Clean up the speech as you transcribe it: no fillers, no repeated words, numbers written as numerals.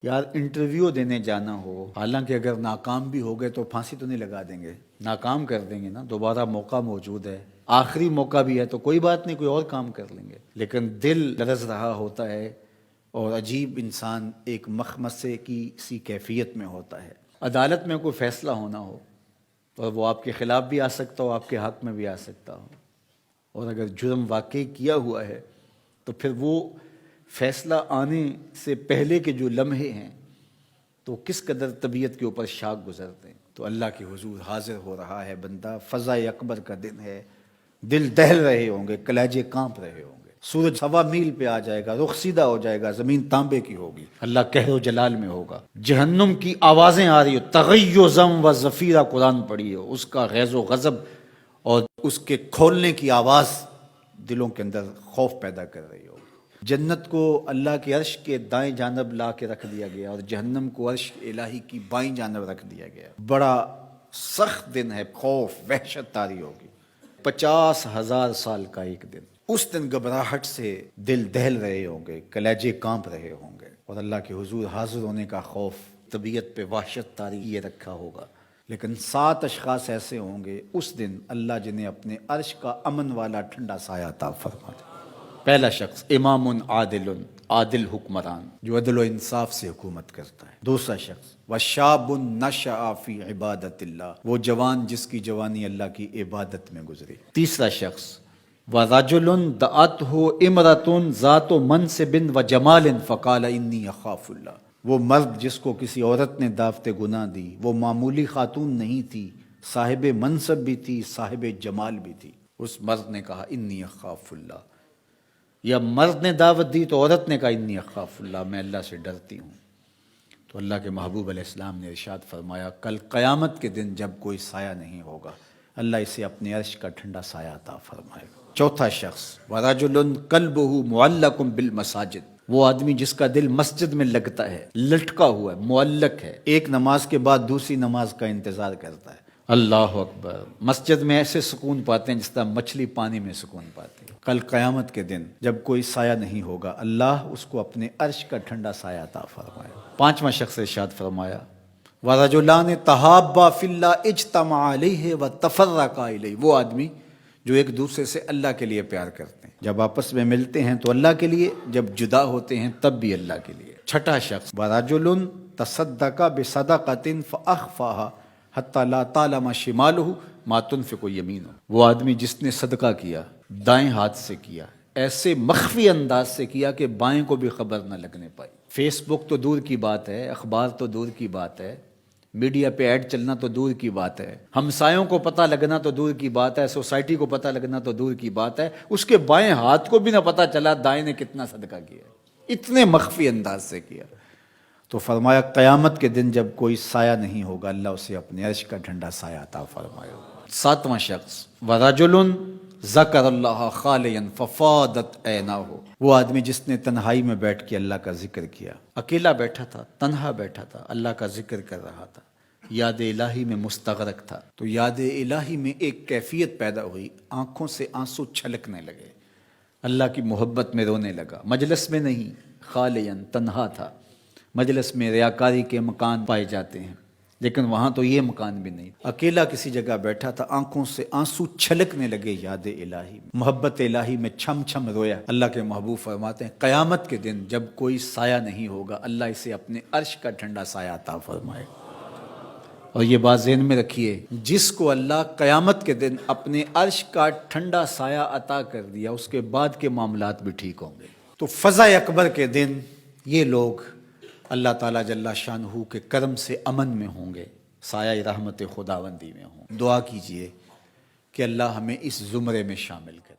یار انٹرویو دینے جانا ہو، حالانکہ اگر ناکام بھی ہو گئے تو پھانسی تو نہیں لگا دیں گے، ناکام کر دیں گے نا، دوبارہ موقع موجود ہے، آخری موقع بھی ہے تو کوئی بات نہیں، کوئی اور کام کر لیں گے، لیکن دل لرز رہا ہوتا ہے اور عجیب انسان ایک مخمصے کی سی کیفیت میں ہوتا ہے۔ عدالت میں کوئی فیصلہ ہونا ہو اور وہ آپ کے خلاف بھی آ سکتا ہو، آپ کے حق میں بھی آ سکتا ہو، اور اگر جرم واقعی کیا ہوا ہے تو پھر وہ فیصلہ آنے سے پہلے کے جو لمحے ہیں تو کس قدر طبیعت کے اوپر شاک گزرتے ہیں۔ تو اللہ کے حضور حاضر ہو رہا ہے بندہ، فضا اکبر کا دن ہے، دل دہل رہے ہوں گے، کلیجے کانپ رہے ہوں گے، سورج 1.25 میل پہ آ جائے گا، رخ سیدھا ہو جائے گا، زمین تانبے کی ہوگی، اللہ قہر و جلال میں ہوگا، جہنم کی آوازیں آ رہی ہو، تغیظم و زفیرہ قرآن پڑھی ہو، اس کا غیظ و غضب اور اس کے کھولنے کی آواز دلوں کے اندر خوف پیدا کر رہی ہو۔ جنت کو اللہ کے عرش کے دائیں جانب لا کے رکھ دیا گیا اور جہنم کو عرش الہی کی بائیں جانب رکھ دیا گیا۔ بڑا سخت دن ہے، خوف وحشت طاری ہوگی، 50,000 سال کا ایک دن۔ اس دن گھبراہٹ سے دل دہل رہے ہوں گے، کلیجے کانپ رہے ہوں گے، اور اللہ کے حضور حاضر ہونے کا خوف طبیعت پہ وحشت طاری یہ رکھا ہوگا۔ لیکن 7 اشخاص ایسے ہوں گے اس دن اللہ جنہیں اپنے عرش کا امن والا ٹھنڈا سایہ عطا فرما دے۔ پہلا شخص امام عادل، عادل حکمران جو عدل و انصاف سے حکومت کرتا ہے۔ دوسرا شخص وشاب نشأ فی عبادت اللہ، وہ جوان جس کی جوانی اللہ کی عبادت میں گزری۔ تیسرا شخص ورجل دعته امرأة ذات منصب وجمال فقال انی اخاف اللہ، وہ مرد جس کو کسی عورت نے دعوت گناہ دی، وہ معمولی خاتون نہیں تھی، صاحب منصب بھی تھی، صاحب جمال بھی تھی، اس مرد نے کہا انی اخاف اللہ، یا مرد نے دعوت دی تو عورت نے کہا انی اخاف اللہ، میں اللہ سے ڈرتی ہوں۔ تو اللہ کے محبوب علیہ السلام نے ارشاد فرمایا کل قیامت کے دن جب کوئی سایہ نہیں ہوگا اللہ اسے اپنے عرش کا ٹھنڈا سایہ عطا فرمائے گا۔ چوتھا شخص ورجل قلبہ معلق بالمساجد، وہ آدمی جس کا دل مسجد میں لگتا ہے، لٹکا ہوا ہے، معلق ہے، ایک نماز کے بعد دوسری نماز کا انتظار کرتا ہے۔ اللہ اکبر، مسجد میں ایسے سکون پاتے ہیں جس طرح مچھلی پانی میں سکون پاتی ہے۔ کل قیامت کے دن جب کوئی سایہ نہیں ہوگا اللہ اس کو اپنے عرش کا ٹھنڈا سایہ عطا فرمائے۔ پانچواں شخص ارشاد فرمایا وَرَجُلَانِ تَحَابَّا فِي اللَّهِ اجْتَمَعَا عَلَيْهِ وَتَفَرَّقَا إِلَيْهِ، وہ آدمی جو ایک دوسرے سے اللہ کے لیے پیار کرتے ہیں، جب آپس میں ملتے ہیں تو اللہ کے لیے، جب جدا ہوتے ہیں تب بھی اللہ کے لیے۔ چھٹا شخص وَرَجُلٌ تَصَدَّقَ بِصَدَقَةٍ فَأَخْفَاهَا حَتَّى لَا تَعْلَمَ شِمَالُهُ مَا تُنْفِقُ يَمِينُهُ، وہ آدمی جس نے صدقہ کیا، دائیں ہاتھ سے کیا، ایسے مخفی انداز سے کیا کہ بائیں کو بھی خبر نہ لگنے پائی۔ فیس بک تو دور کی بات ہے، اخبار تو دور کی بات ہے، میڈیا پہ ایڈ چلنا تو دور کی بات ہے، ہمسایوں کو پتہ لگنا تو دور کی بات ہے، سوسائٹی کو پتہ لگنا تو دور کی بات ہے، اس کے بائیں ہاتھ کو بھی نہ پتہ چلا دائیں نے کتنا صدقہ کیا، اتنے مخفی انداز سے کیا۔ تو فرمایا قیامت کے دن جب کوئی سایہ نہیں ہوگا اللہ اسے اپنے عرش کا ٹھنڈا سایہ عطا فرمائے گا۔ ساتواں شخص وَرَجُلٌ ذَكَرَ اللَّهَ خَالِيًا فَفَاضَتْ عَيْنَاهُ، وہ آدمی جس نے تنہائی میں بیٹھ کے اللہ کا ذکر کیا، اکیلا بیٹھا تھا، تنہا بیٹھا تھا، اللہ کا ذکر کر رہا تھا، یاد الہی میں مستغرق تھا، تو یاد الہی میں ایک کیفیت پیدا ہوئی، آنکھوں سے آنسو چھلکنے لگے، اللہ کی محبت میں رونے لگا، مجلس میں نہیں، خالین تنہا تھا۔ مجلس میں ریاکاری کے مکان پائے جاتے ہیں لیکن وہاں تو یہ مکان بھی نہیں، اکیلا کسی جگہ بیٹھا تھا، آنکھوں سے آنسو چھلکنے لگے یاد الہی میں، محبت الہی میں چھم چھم رویا۔ اللہ کے محبوب فرماتے ہیں قیامت کے دن جب کوئی سایہ نہیں ہوگا اللہ اسے اپنے عرش کا ٹھنڈا سایہ عطا فرمائے۔ اور یہ بات ذہن میں رکھیے، جس کو اللہ قیامت کے دن اپنے عرش کا ٹھنڈا سایہ عطا کر دیا اس کے بعد کے معاملات بھی ٹھیک ہوں گے۔ تو فضا اکبر کے دن یہ لوگ اللہ تعالیٰ جل شانہ کے کرم سے امن میں ہوں گے، سایہ رحمت خداوندی میں ہوں۔ دعا کیجئے کہ اللہ ہمیں اس زمرے میں شامل کرے۔